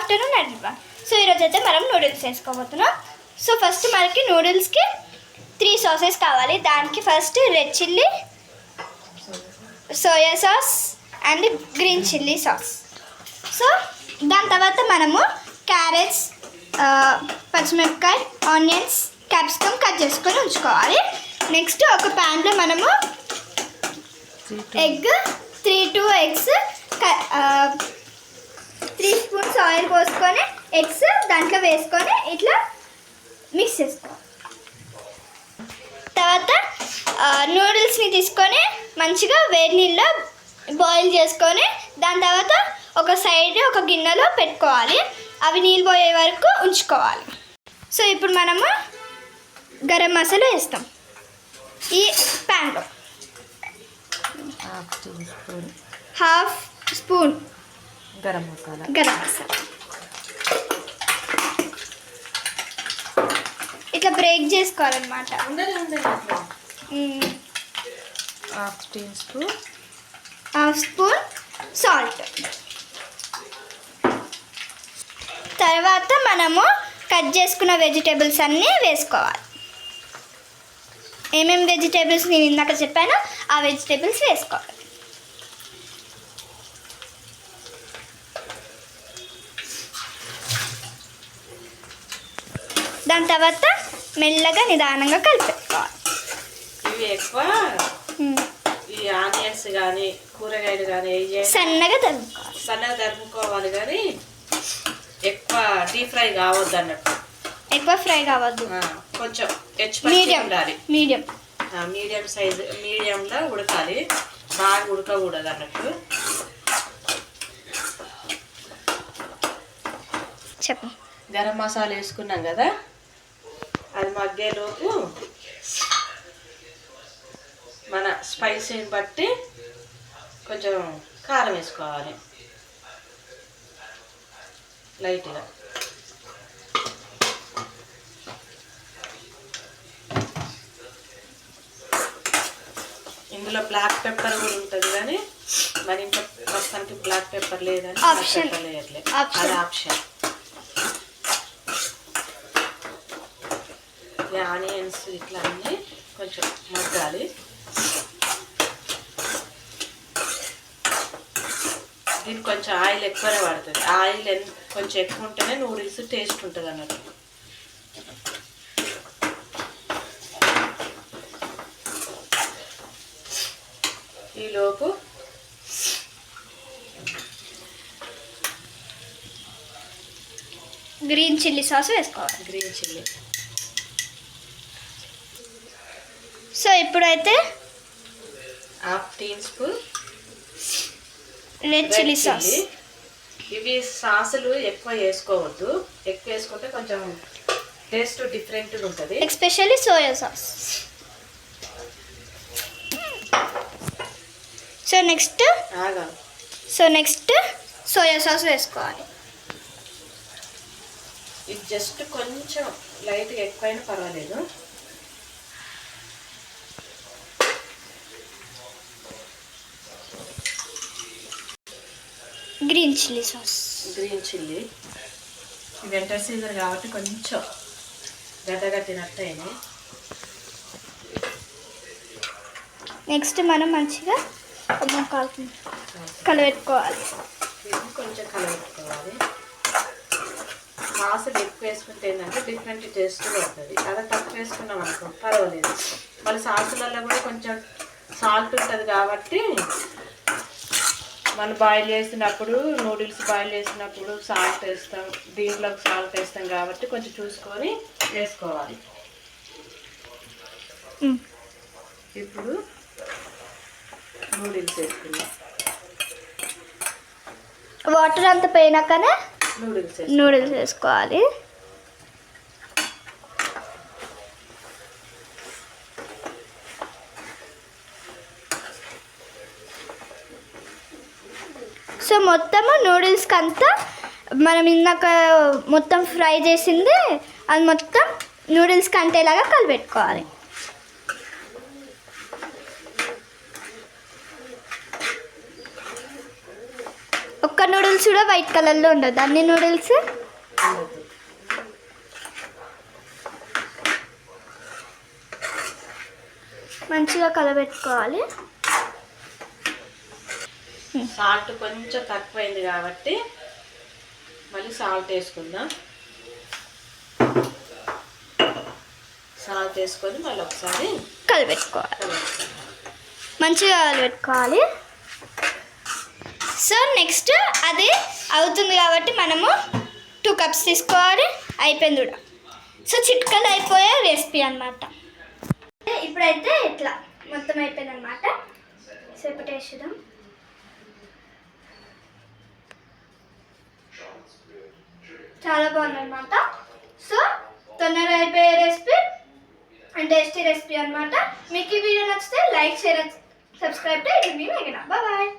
Afternoon advance. So ఈరోజు అయితే మనం నూడిల్స్ వేసుకోబోతున్నాం. సో ఫస్ట్ మనకి నూడిల్స్కి 3 సాసెస్ కావాలి. దానికి first red chilli, soya sauce and green chilli sauce. So దాని తర్వాత మనము క్యారెట్స్, పచ్చిమిరపకాయ, ఆనియన్స్, క్యాప్సికమ్ కట్ చేసుకొని ఉంచుకోవాలి. నెక్స్ట్ ఒక ప్యాన్లో మనము ఎగ్ 3 eggs, 3 స్పూన్స్ ఆయిల్ పోసుకొని ఎగ్స్ దాంట్లో వేసుకొని ఇట్లా మిక్స్ చేసుకోవాలి. తర్వాత నూడిల్స్ని తీసుకొని మంచిగా వేడి నీళ్ళలో బాయిల్ చేసుకొని దాని తర్వాత ఒక సైడ్ ఒక గిన్నెలో పెట్టుకోవాలి. అవి నీళ్ళు పోయే వరకు ఉంచుకోవాలి. సో ఇప్పుడు మనము గరం మసాలా వేస్తాం ఈ ప్యాన్లో. Half spoon garam masala. ఇట్లా బ్రేక్ చేసుకోవాలన్నమాట. Half spoon salt. తర్వాత మనము కట్ చేసుకున్న వెజిటేబుల్స్ అన్నీ వేసుకోవాలి. ఏమేమి వెజిటేబుల్స్ నేను ఇందాక చెప్పానో ఆ వెజిటేబుల్స్ వేసుకోవాలి. దాని తర్వాత మెల్లగా నిదానంగా కలిపెట్టుకోవాలి. ఇవి ఎక్కువ ఈ ఆనియన్స్ కానీ కూరగాయలు కానీ సన్నగా తరుముకోవాలి కానీ ఎక్కువ డీప్ ఫ్రై కావద్దు అన్నట్టు. ఎక్కువ ఫ్రై కావద్దు, కొంచెం మీడియం ఉండాలి. మీడియం సైజు మీడియంలో ఉడకాలి, బాగా ఉడకకూడదు అన్నట్టు. చెప్పు. గరం మసాలా వేసుకున్నాం కదా, అది మగ్గేలోపు మన స్పైసీని బట్టి కొంచెం కారం వేసుకోవాలి లైట్గా. ఇందులో బ్లాక్ పెప్పర్ కూడా ఉంటుంది కానీ మన ఇంట్లో ప్రస్తుతానికి బ్లాక్ పెప్పర్ లేదని పెప్పర్ వేయట్లేదు, అది ఆప్షన్. ఆనియన్స్ ఇట్లా అన్నీ కొంచెం మగ్గాలి. దీనికి కొంచెం ఆయిల్ ఎక్కువనే పడుతుంది. ఆయిల్ కొంచెం ఎక్కువ ఉంటేనే నూడిల్స్ టేస్ట్ ఉంటుంది అన్నట్టు. ఈలోపు గ్రీన్ చిల్లీ సాస్ వేసుకోవాలి. Green chilli. సో ఇప్పుడైతే half teaspoon red chilli sauce. ఇవి సాసులు ఎక్కువ వేసుకోవద్దు, ఎక్కువ వేసుకుంటే కొంచెం టేస్ట్ డిఫరెంట్గా ఉంటుంది, especially soya sauce. So next soya sauce వేసుకోవాలి. ఇది జస్ట్ కొంచెం లైట్గా ఎక్కువైనా పర్వాలేదు. Green chilli sauce. Green chilli winter season కాబట్టి కొంచెం గడ్డగట్టినట్టు అయినాయి. నెక్స్ట్ మనం మంచిగా కలబెట్టుకోవాలి. కొంచెం కలబెట్టుకోవాలి. సాసులు ఎక్కువ వేసుకుంటే ఏంటంటే డిఫరెంట్ టేస్ట్ ఉంటుంది. అలా తక్కువ వేసుకున్నాం అనుకో పర్వాలేదు. మళ్ళీ సాసులలో కూడా కొంచెం సాల్ట్ ఉంటుంది కాబట్టి మనం బాయిల్ చేసినప్పుడు నూడిల్స్ బాయిల్ చేసినప్పుడు సాల్ట్ వేస్తాం, దీంట్లోకి సాల్ట్ వేస్తాం కాబట్టి కొంచెం చూసుకొని వేసుకోవాలి. ఇప్పుడు నూడిల్స్ వేసుకున్నాం. వాటర్ అంతా పోయినాకనే నూడిల్స్ వేసుకోవాలి. సో మొత్తము నూడిల్స్కి అంతా మనం ఇందాక మొత్తం ఫ్రై చేసింది అది మొత్తం నూడిల్స్కి అంటేలాగా కలిపెట్టుకోవాలి. ఒక్క నూడిల్స్ కూడా వైట్ కలర్లో ఉండదు, అన్ని నూడిల్స్ ఉండదు. మంచిగా కలబెట్టుకోవాలి. సాల్ట్ కొంచెం తక్కువైంది కాబట్టి మళ్ళీ సాల్ట్ వేసుకుందాం. సాల్ట్ వేసుకొని మళ్ళీ ఒకసారి కలబెట్టుకోవాలి, మంచిగా కలబెట్టుకోవాలి. సో నెక్స్ట్ అది అవుతుంది కాబట్టి మనము 2 కప్స్ తీసుకోవాలి. అయిపోయింది కూడా. సో చిట్కలు అయిపోయే రెసిపీ అన్నమాట. ఇప్పుడైతే ఇట్లా మొత్తం అయిపోయింది అనమాట. సేపటి వేసుదాం. చాలా బాగుంది అనమాట. సో తొందరగా అయిపోయే రెసిపీ అండ్ టేస్టీ రెసిపీ అనమాట. మీకు ఈ వీడియో నచ్చితే like, share, subscribe to me మేఘన. బాయ్.